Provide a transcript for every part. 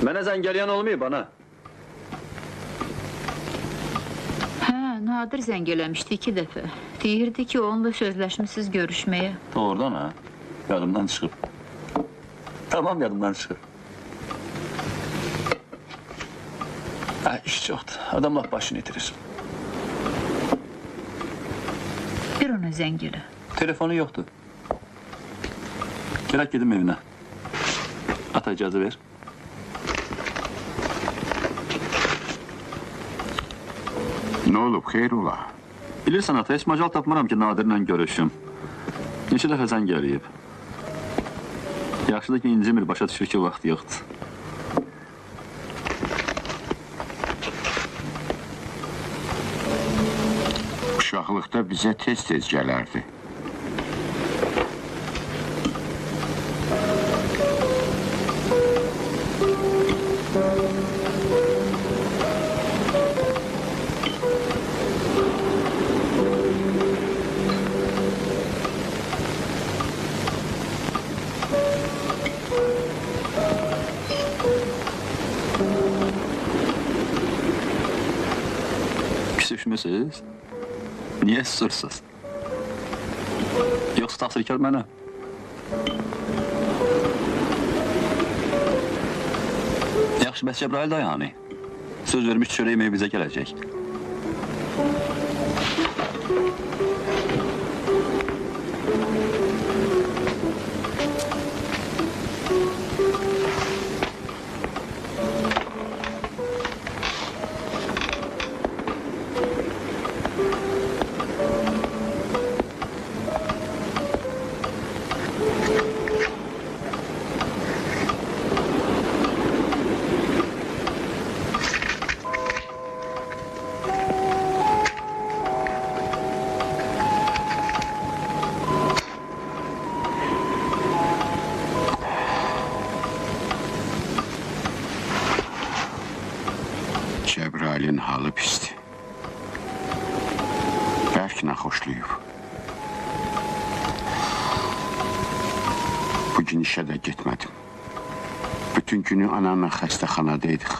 Mənə zəng gələn olmayıb, ana. Hə, Nadir zəng eləmişdi 2 dəfə. Deyirdi ki, onunla sözləşmişsiz görüşməyə. Doğrudan ha? Yadımdan çıxıb. Tamam, yadımdan çıxıb. Ha, iş çoxdur. Adam laf başını itirir. Bir ona zəng elə. Telefonu yoxdur. Gələk gedim evinə. Ata icazə ver. Ne olub, xeyr ola? Bilirsən ata, heç macal tapmıram ki, Nadirlə görüşüm. Neçə dəfə zəng gəliyib. Yaxşıdır ki, incimir, başa düşür ki, vaxt yoxdur. Uşaqlıqda bizə tez-tez gələrdi. Küsüşmüsünüz? Niye susursuz? Yoksa taksirkar mənə? Yaxşı, bəs Cəbrail da yani. Söz vermiş çörə yeməyi bizə gələcək. Cəbrailin halı pisdir. Bəlkə naxoşlayıb. Bugün işə də getmədim. Bütün günü anamla xəstəxanadaydık.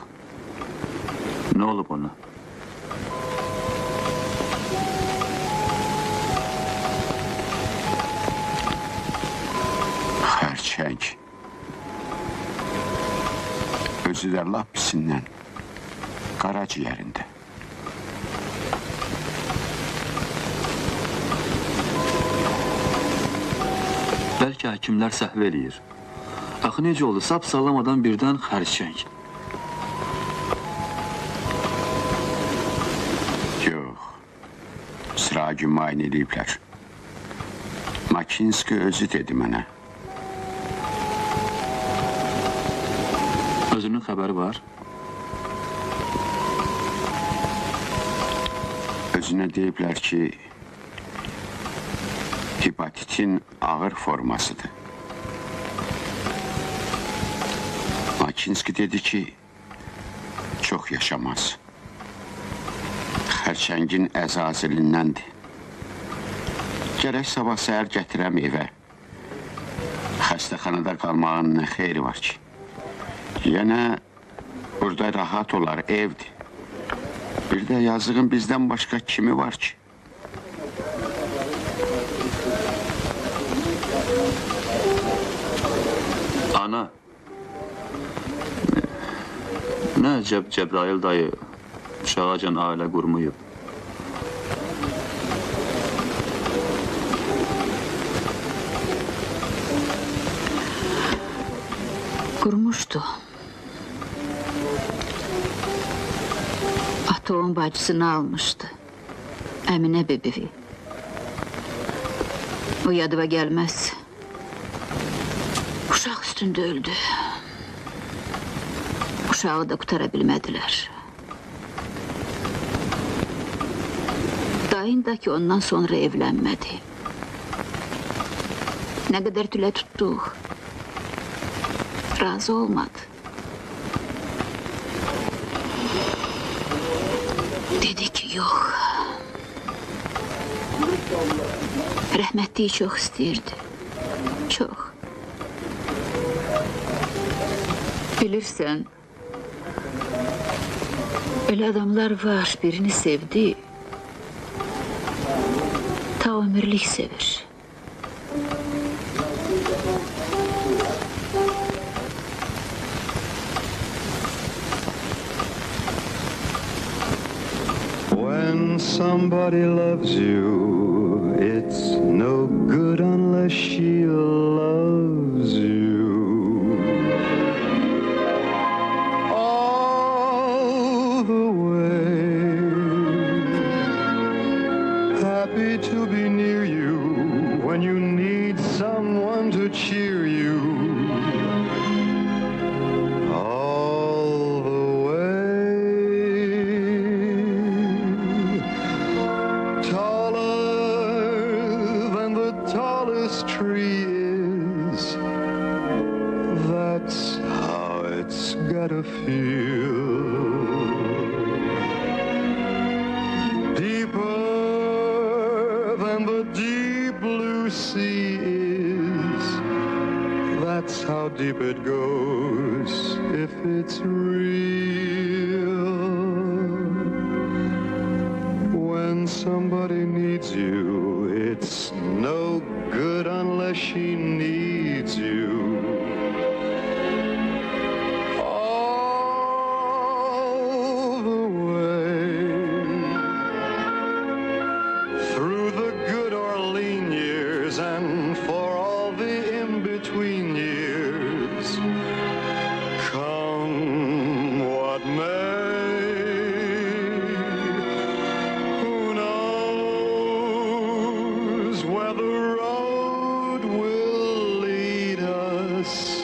Ne olub ona? Xərçəng. Özü də lap pisindən. Qaraciyərində. Bəlkə həkimlər səhv eləyir. Axı necə oldu? Sap sağlamadan birdən xərçəng. Yox. Sıragin müayinə eləyiblər. Makinski özü dedi mənə. Özünün xəbəri var. Özünə deyiblər ki, hepatitin ağır formasıdır. Makinski dedi ki, çox yaşamaz. Xərçəngin əzazilindəndir. Gərək sabah səhər gətirəm evə. Xəstəxanada qalmağın nə xeyri var ki? Yenə burada rahat olar, evdir. Bir də yazığın bizdən başqa kimi var ki? Ana. Nə əcəb Cəbrail dayı uşağacan ailə qurmayıb. Qurmuşdu. Atoğun bacısını almışdı. Əminə bebevi. O yadıma gəlməz. Uşaq üstündə öldü. Uşağı da qutara bilmədilər. Dayın da ki ondan sonra evlənmədi. Nə qədər tülə tutduq. Razı olmadı. Dedi ki yox. Rəhmətliyi çox istəyirdi. Çox. Bilirsən, Öyle adamlar var, birini sevdi, ta ömürlük sevir. When somebody loves you, it's no good unless she loves you. All the way, happy to be near you when you need someone to cheer you. All the way, taller than the tallest tree is. That's how it's gotta feel. Deeper than the deep blue sea is. That's how deep it goes if it's real. When somebody needs you, it's no good unless she needs you. All the way, through the good or lean years and for all the in-between years, come what may. Who knows where the road will lead us?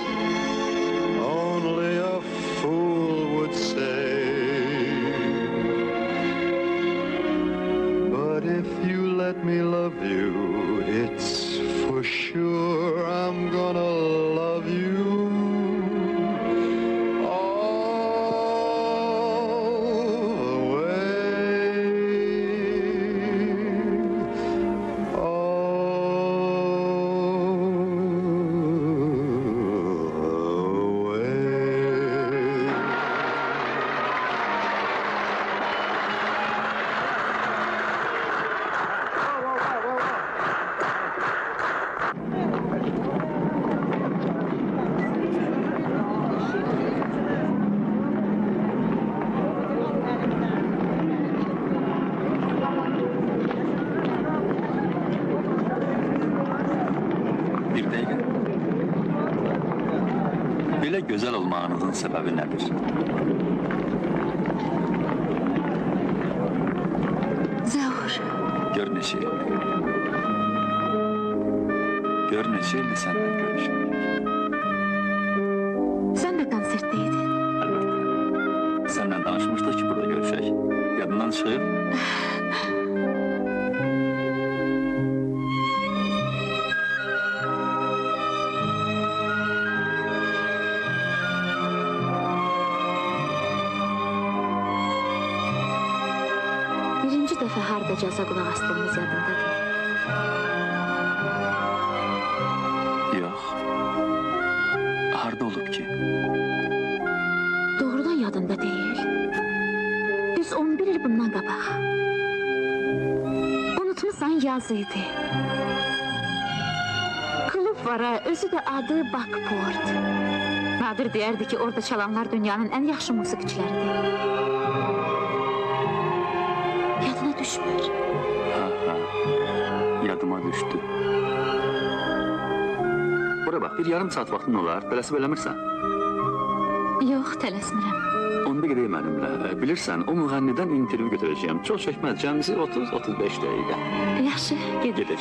Only a fool would say. But if you let me love you, it's for sure I'm gonna love you. All the way, all the way. Bir dəqiqə. Belə gözəl olmağınızın səbəbi nədir? Zavur, Gör neçə ildir. Gör neçə ildir səndən görüşmürük. sen de konsertteydin. Əlbəttə. Səninlə danışmışdıq ki, burada görüşək. Yadından çıxıb? Birinci dəfə harda caza qulaq astığımız yadındadır. Yox. Harda olub ki? Doğrudan yadında değil. Düz 11 il bundan qabaq. Unutmuşsan yazıydı. Klub var ha, özü də adı Bakport. Nadir deyərdi ki, orada çalanlar dünyanın ən yaxşı musiqiçiləridir. Yadına düşmür. Ha. Yadıma düşdü. Bura bax, bir yarım saat vaxtın olar. Tələsib eləmirsən? Yox, tələsmirəm. Onda gedək mənimlə. Bilirsən, o müğənnidən intervyu götürəcəyəm. Çox çəkməz, cəmsi 30-35 dəqiqə. Yaxşı, gedək. Gedək.